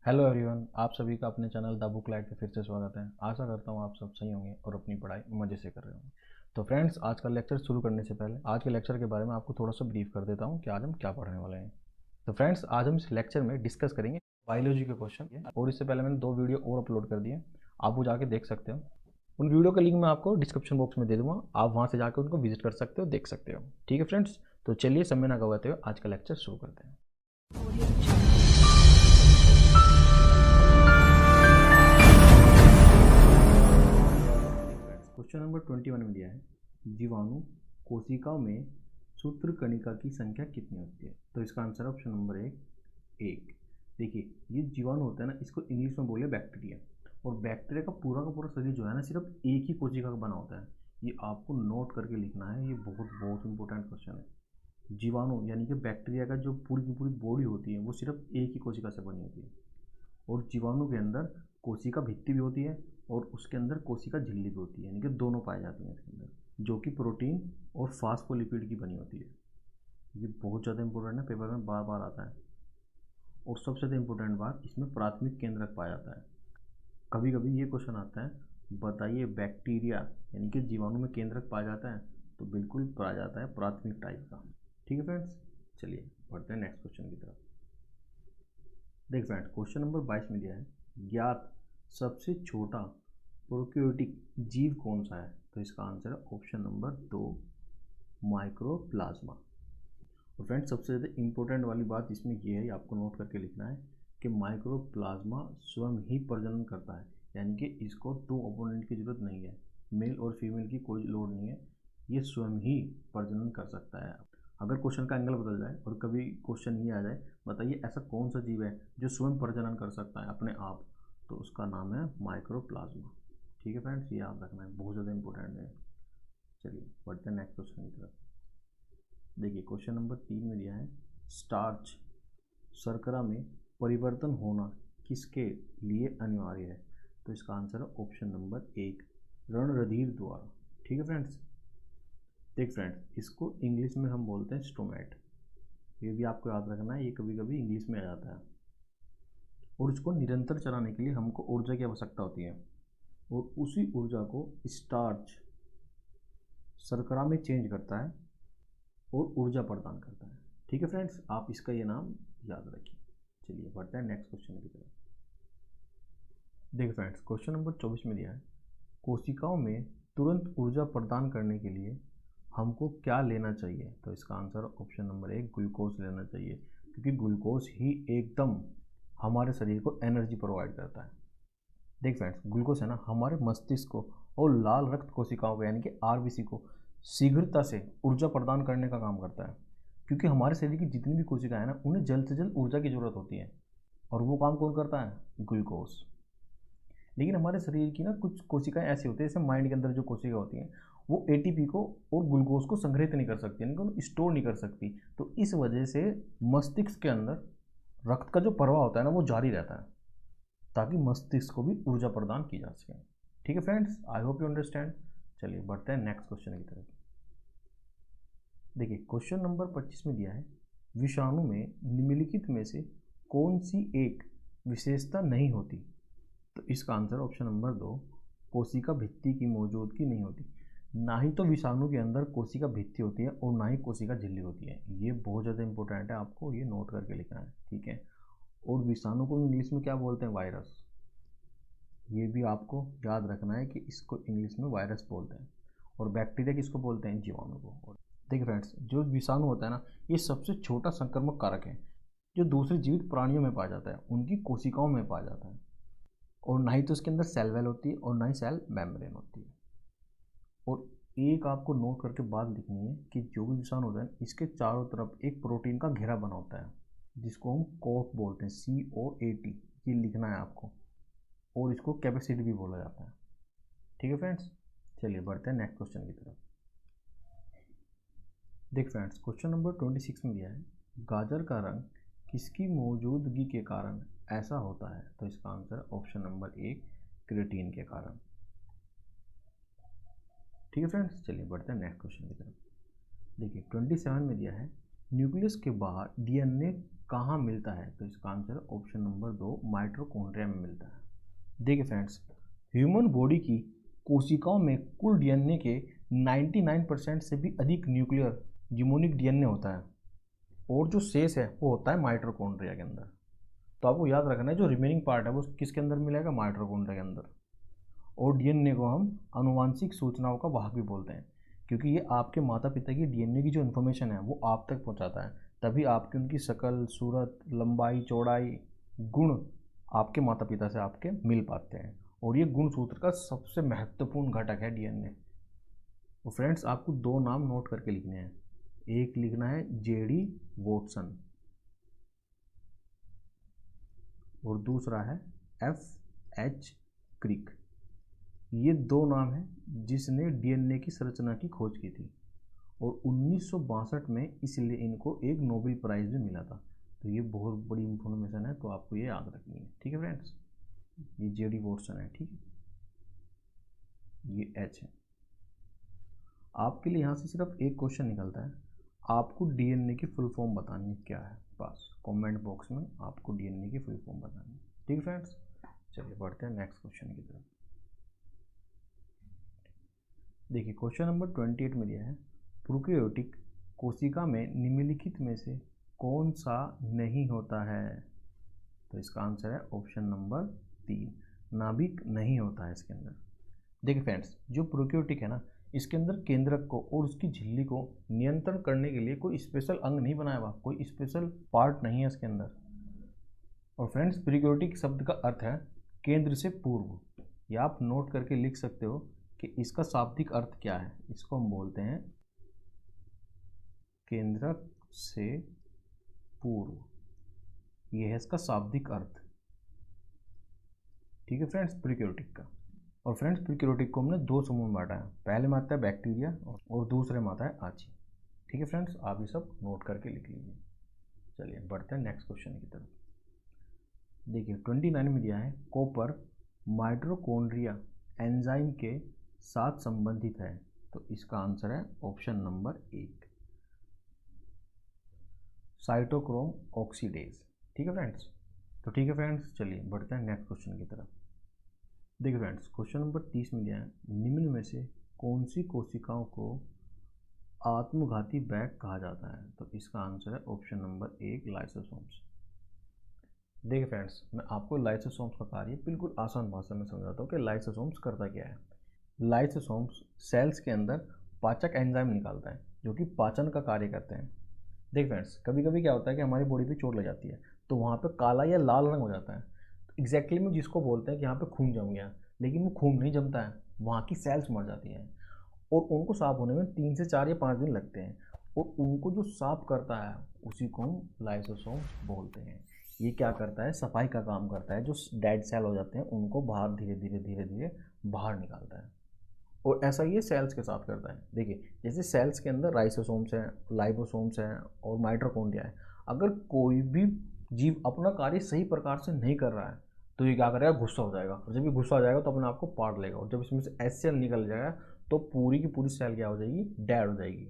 Hello everyone, आप सभी का अपने चैनल द बुक लाइट पे फिर से स्वागत है। आशा करता हूँ आप सब सही होंगे और अपनी पढ़ाई मज़े से कर रहे होंगे। तो फ्रेंड्स, आज का लेक्चर शुरू करने से पहले आज के लेक्चर के बारे में आपको थोड़ा सा ब्रीफ कर देता हूँ कि आज हम क्या पढ़ने वाले हैं। तो फ्रेंड्स, आज हम इस लेक्चर में डिस्कस करेंगे बायोलॉजी के क्वेश्चन, और इससे पहले मैंने 2 वीडियो और अपलोड कर दिए, आप वो जाके देख सकते हो। उन वीडियो का लिंक मैं आपको डिस्क्रिप्शन बॉक्स में दे दूँगा, आप वहाँ से जाकर उनको विजिट कर सकते हो, देख सकते हो। ठीक है फ्रेंड्स, तो चलिए समय ना गवाते हुए आज का लेक्चर शुरू करते हैं। क्वेश्चन नंबर 21 में दिया है, जीवाणु कोशिकाओं में सूत्रकणिका की संख्या कितनी होती है? तो इसका आंसर ऑप्शन नंबर एक। देखिए, ये जीवाणु होता है ना, इसको इंग्लिश में बोले बैक्टीरिया, और बैक्टीरिया का पूरा शरीर जो है ना, सिर्फ एक ही कोशिका का बना होता है। ये आपको नोट करके लिखना है, ये बहुत बहुत इंपॉर्टेंट क्वेश्चन है। जीवाणु यानी कि बैक्टीरिया का जो पूरी की पूरी बॉडी होती है वो सिर्फ एक ही कोशिका से बनी होती है, और जीवाणु के अंदर कोशिका भित्ति भी होती है और उसके अंदर कोशिका झिल्ली भी होती है, यानी कि दोनों पाए जाते हैं इसके अंदर, जो कि प्रोटीन और फास्फोलिपिड की बनी होती है। ये बहुत ज़्यादा इंपॉर्टेंट है, पेपर में बार बार आता है। और सबसे ज़्यादा इंपॉर्टेंट बात, इसमें प्राथमिक केंद्रक पाया जाता है। कभी कभी ये क्वेश्चन आता है, बताइए बैक्टीरिया यानी कि जीवाणु में केंद्रक पाया जाता है? तो बिल्कुल पाया जाता है, प्राथमिक टाइप का। ठीक है फ्रेंड्स, चलिए बढ़ते हैं नेक्स्ट क्वेश्चन की तरफ। देख फ्रेंड्स, क्वेश्चन नंबर 22 में दिया है, ज्ञात सबसे छोटा प्रोकैरियोटिक जीव कौन सा है? तो इसका आंसर है ऑप्शन नंबर 2, माइक्रोप्लाज्मा। और फ्रेंड्स, सबसे ज़्यादा इंपॉर्टेंट वाली बात इसमें यह है, आपको नोट करके लिखना है कि माइक्रोप्लाज्मा स्वयं ही प्रजनन करता है, यानी कि इसको 2 अपोनेंट की जरूरत नहीं है, मेल और फीमेल की कोई लोड नहीं है, ये स्वयं ही प्रजनन कर सकता है। अगर क्वेश्चन का एंगल बदल जाए और कभी क्वेश्चन ये आ जाए, बताइए ऐसा कौन सा जीव है जो स्वयं प्रजनन कर सकता है अपने आप, तो उसका नाम है माइक्रोप्लाज्मा। ठीक है फ्रेंड्स, ये याद रखना है, बहुत ज़्यादा इंपॉर्टेंट है। चलिए बढ़ते हैं नेक्स्ट क्वेश्चन की तरफ। देखिए, क्वेश्चन नंबर 3 में दिया है, स्टार्च शर्करा में परिवर्तन होना किसके लिए अनिवार्य है? तो इसका आंसर है ऑप्शन नंबर 1, रणरधिर द्वारा। ठीक है फ्रेंड्स, देख फ्रेंड्स, इसको इंग्लिश में हम बोलते हैं स्टोमेट। ये भी आपको याद रखना है, ये कभी कभी इंग्लिश में आ जाता है। और इसको निरंतर चलाने के लिए हमको ऊर्जा की आवश्यकता होती है, और उसी ऊर्जा को स्टार्च शर्करा में चेंज करता है और ऊर्जा प्रदान करता है। ठीक है फ्रेंड्स, आप इसका ये नाम याद रखिए। चलिए बढ़ते हैं नेक्स्ट क्वेश्चन की तरफ। देखिए फ्रेंड्स, क्वेश्चन नंबर 24 में दिया है, कोशिकाओं में तुरंत ऊर्जा प्रदान करने के लिए हमको क्या लेना चाहिए? तो इसका आंसर ऑप्शन नंबर 1, ग्लूकोज लेना चाहिए, क्योंकि ग्लूकोज ही एकदम हमारे शरीर को एनर्जी प्रोवाइड करता है। देख फ्रेंड्स, ग्लूकोज है ना, हमारे मस्तिष्क को और लाल रक्त कोशिकाओं को यानी कि आरबीसी को शीघ्रता से ऊर्जा प्रदान करने का काम करता है, क्योंकि हमारे शरीर की जितनी भी कोशिकाएं हैं ना, उन्हें जल्द से जल्द ऊर्जा की ज़रूरत होती है, और वो काम कौन करता है? ग्लूकोज। लेकिन हमारे शरीर की ना कुछ कोशिकाएं ऐसी होती है, जैसे माइंड के अंदर जो कोशिका होती हैं, वो एटीपी को और ग्लूकोज को संग्रहित नहीं कर सकती, यानी कि उन्हें स्टोर नहीं कर सकती। तो इस वजह से मस्तिष्क के अंदर रक्त का जो प्रवाह होता है ना, वो जारी रहता है, ताकि मस्तिष्क को भी ऊर्जा प्रदान की जा सके। ठीक है friends, I hope you understand. चलिए बढ़ते हैं नेक्स्ट क्वेश्चन की तरफ। देखिए, क्वेश्चन नंबर 25 में दिया है, विषाणु में निम्नलिखित में से कौन सी एक विशेषता नहीं होती? तो इसका आंसर ऑप्शन नंबर 2, कोशिका भित्ति की मौजूदगी नहीं होती। ना ही तो विषाणु के अंदर कोशिका भित्ति होती है और ना ही कोशिका झिल्ली होती है। ये बहुत ज़्यादा इंपॉर्टेंट है, आपको ये नोट करके लिखना है। ठीक है, और विषाणु को इंग्लिश में क्या बोलते हैं? वायरस। ये भी आपको याद रखना है कि इसको इंग्लिश में वायरस बोलते हैं, और बैक्टीरिया किसको बोलते हैं? जीवाणु को। देखिए फ्रेंड्स, जो विषाणु होता है ना, ये सबसे छोटा संक्रामक कारक है जो दूसरे जीवित प्राणियों में पाया जाता है, उनकी कोशिकाओं में पाया जाता है, और ना ही तो इसके अंदर सेल वेल होती है और ना ही सेल मेम्ब्रेन होती है। और एक आपको नोट करके बात लिखनी है कि जो भी विषाणु होता है, इसके चारों तरफ एक प्रोटीन का घेरा बना होता है, जिसको हम कोट बोलते हैं, COAT। ये लिखना है आपको, और इसको कैपेसिटी भी बोला जाता है। ठीक है फ्रेंड्स, चलिए बढ़ते हैं नेक्स्ट क्वेश्चन की तरफ। देख फ्रेंड्स, क्वेश्चन नंबर 26 में दिया है, गाजर का रंग किसकी मौजूदगी के कारण ऐसा होता है? तो इसका आंसर ऑप्शन नंबर 1, क्रिएटिन के कारण। ठीक है फ्रेंड्स, चलिए बढ़ते हैं नेक्स्ट क्वेश्चन की तरफ। देखिए, 27 में दिया है, न्यूक्लियस के बाहर DNA कहाँ मिलता है? तो इसका आंसर ऑप्शन नंबर 2 माइटोकॉन्ड्रिया में मिलता है। देखिए फ्रेंड्स, ह्यूमन बॉडी की कोशिकाओं में कुल डीएनए के 99% से भी अधिक न्यूक्लियर जिमोनिक डीएनए होता है और जो शेष है वो होता है माइटोकॉन्ड्रिया के अंदर। तो आपको याद रखना है जो रिमेनिंग पार्ट है वो किसके अंदर मिलेगा? माइटोकॉन्ड्रिया के अंदर। और डीएनए को हम आनुवांशिक सूचनाओं का वाहक भी बोलते हैं, क्योंकि ये आपके माता पिता की डीएनए की जो इन्फॉर्मेशन है वो आप तक पहुंचाता है, तभी आपकी उनकी शक्ल, सूरत, लंबाई, चौड़ाई, गुण आपके माता पिता से आपके मिल पाते हैं। और ये गुणसूत्र का सबसे महत्वपूर्ण घटक है डीएनए। तो फ्रेंड्स, आपको 2 नाम नोट करके लिखने हैं। एक लिखना है जेडी वॉटसन और दूसरा है FH क्रिक। ये 2 नाम हैं जिसने डीएनए की संरचना की खोज की थी और 1962 में इसलिए इनको एक नोबेल प्राइज़ भी मिला था। तो ये बहुत बड़ी इंफॉर्मेशन है, तो आपको ये याद रखनी है। ठीक है फ्रेंड्स, ये जेडी वॉटसन है, ठीक है, ये H है। आपके लिए यहाँ से सिर्फ एक क्वेश्चन निकलता है, आपको डीएनए की फुल फॉर्म बतानी है क्या है। बस कमेंट बॉक्स में आपको डीएनए की फुल फॉर्म बतानी है। ठीक है फ्रेंड्स, चलिए बढ़ते हैं नेक्स्ट क्वेश्चन की तरफ। देखिए क्वेश्चन नंबर 28 में दिया है, प्रोकैरियोटिक कोशिका में निम्नलिखित में से कौन सा नहीं होता है? तो इसका आंसर है ऑप्शन नंबर 3, नाभिक नहीं होता है इसके अंदर। देखिए फ्रेंड्स, जो प्रोकैरियोटिक है ना, इसके अंदर केंद्रक को और उसकी झिल्ली को नियंत्रण करने के लिए कोई स्पेशल अंग नहीं बनाया हुआ, कोई स्पेशल पार्ट नहीं है इसके अंदर। और फ्रेंड्स, प्रोकैरियोटिक शब्द का अर्थ है केंद्र से पूर्व। या आप नोट करके लिख सकते हो कि इसका शाब्दिक अर्थ क्या है। इसको हम बोलते हैं केंद्रक से पूर्व। यह है इसका शाब्दिक अर्थ। ठीक है फ्रेंड्स, प्रोकैरियोटिक का। और फ्रेंड्स, प्रोकैरियोटिक को हमने 2 समूह में बांटा है। पहले में आता है बैक्टीरिया और दूसरे में आता है आची। ठीक है फ्रेंड्स, आप ये सब नोट करके लिख लीजिए। चलिए बढ़ते हैं नेक्स्ट क्वेश्चन की तरफ। देखिए 29 में दिया है, कॉपर माइटोकॉन्ड्रिया एंजाइम के साथ संबंधित है। तो इसका आंसर है ऑप्शन नंबर 1, साइटोक्रोम ऑक्सीडेज। ठीक है फ्रेंड्स, तो ठीक है फ्रेंड्स, चलिए बढ़ते हैं नेक्स्ट क्वेश्चन की तरफ। देखिए फ्रेंड्स, क्वेश्चन नंबर 30 में दिया है, निम्न में से कौन सी कोशिकाओं को आत्मघाती बैग कहा जाता है? तो इसका आंसर है ऑप्शन नंबर 1, लाइसोसोम्स। देखिए फ्रेंड्स, मैं आपको लाइसोसोम्स का कार्य बिल्कुल आसान भाषा में समझाता हूँ कि लाइसोसोम्स करता क्या है। लाइसोसोम्स सेल्स के अंदर पाचक एंजाइम निकालता है जो कि पाचन का कार्य करते हैं। देखिए फ्रेंड्स, कभी कभी क्या होता है कि हमारी बॉडी पे चोट लग जाती है तो वहाँ पे काला या लाल रंग हो जाता है। एग्जैक्टली में जिसको बोलते हैं कि यहाँ पे खून जम गया, लेकिन वो खून नहीं जमता है, वहाँ की सेल्स मर जाती हैं और उनको साफ होने में 3 से 4 या 5 दिन लगते हैं। और उनको जो साफ करता है उसी को हम लाइसोसोम्स बोलते हैं। ये क्या करता है? सफाई का काम करता है। जो डेड सेल हो जाते हैं उनको बाहर धीरे धीरे बाहर निकालता है। और ऐसा ये सेल्स के साथ करता है। देखिए, जैसे सेल्स के अंदर राइसोसोम्स हैं, लाइपोसोम्स हैं और माइटोकॉन्ड्रिया है। अगर कोई भी जीव अपना कार्य सही प्रकार से नहीं कर रहा है तो ये क्या करेगा? गुस्सा हो जाएगा। और जब ये गुस्सा हो जाएगा तो अपने आप को पाट लेगा और जब इसमें से एचसीएल निकल जाएगा तो पूरी की पूरी सेल क्या हो जाएगी? डेड हो जाएगी।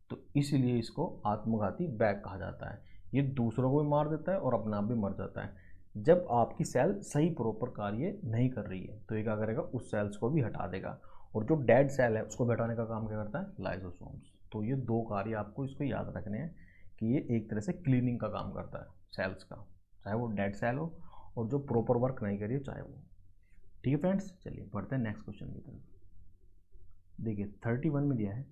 तो इसीलिए इसको आत्मघाती बैग कहा जाता है। ये दूसरों को भी मार देता है और अपने आप भी मर जाता है। जब आपकी सेल सही प्रॉपर कार्य नहीं कर रही है तो ये क्या करेगा? उस सेल्स को भी हटा देगा और जो डेड सेल है उसको हटाने का काम क्या करता है? लाइसोसोम्स। तो ये 2 कार्य आपको इसको याद रखने हैं कि ये एक तरह से क्लीनिंग का काम करता है सेल्स का, चाहे वो डेड सेल हो और जो प्रॉपर वर्क नहीं करिए चाहे वो। ठीक है फ्रेंड्स, चलिए बढ़ते हैं नेक्स्ट क्वेश्चन की तरफ। देखिए 31 में दिया है,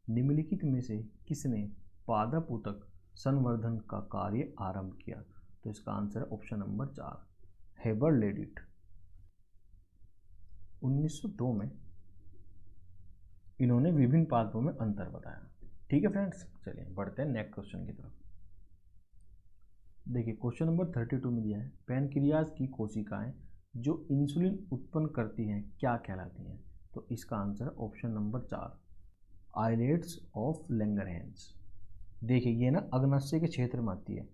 निम्नलिखित में से किसने पादप ऊतक संवर्धन का कार्य आरंभ किया? तो इसका आंसर है ऑप्शन नंबर 4, हेबर लेडिट। 1902 में इन्होंने विभिन्न पादपों में अंतर बताया। ठीक है फ्रेंड्स, चलिए बढ़ते हैं नेक्स्ट क्वेश्चन की तरफ। देखिए क्वेश्चन नंबर 32 में दिया है, पैनक्रियाज की कोशिकाएं जो इंसुलिन उत्पन्न करती हैं क्या कहलाती हैं? तो इसका आंसर है option number 4, islets of Langerhans. देखिए ये ना अग्नाशय के क्षेत्र में आती है।